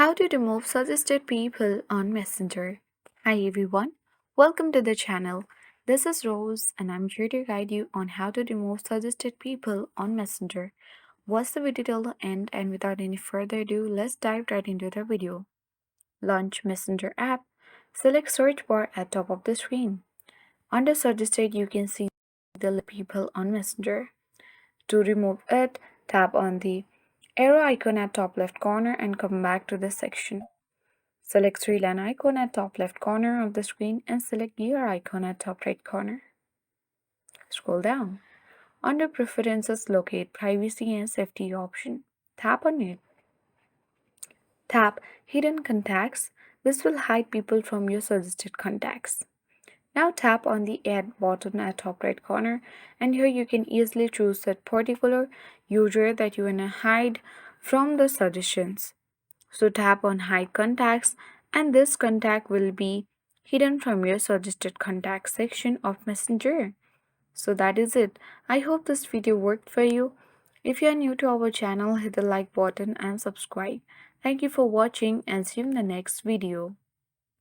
How to remove suggested people on Messenger. Hi everyone, welcome to the channel. This is Rose and I'm here to guide you on how to remove suggested people on Messenger. Watch the video till the end and without any further ado, let's dive right into the video. Launch Messenger app. Select search bar at top of the screen. Under suggested you can see the people on Messenger. To remove it, tap on the arrow icon at top left corner and come back to this section. Select three line icon at top left corner of the screen and select gear icon at top right corner. Scroll down. Under Preferences, locate Privacy and Safety option. Tap on it. Tap Hidden Contacts. This will hide people from your suggested contacts. Now tap on the Add button at top right corner and here you can easily choose that particular user that you want to hide from the suggestions. So tap on Hide Contacts and this contact will be hidden from your suggested contacts section of Messenger. So that is it. I hope this video worked for you. If you are new to our channel, hit the like button and subscribe. Thank you for watching and see you in the next video.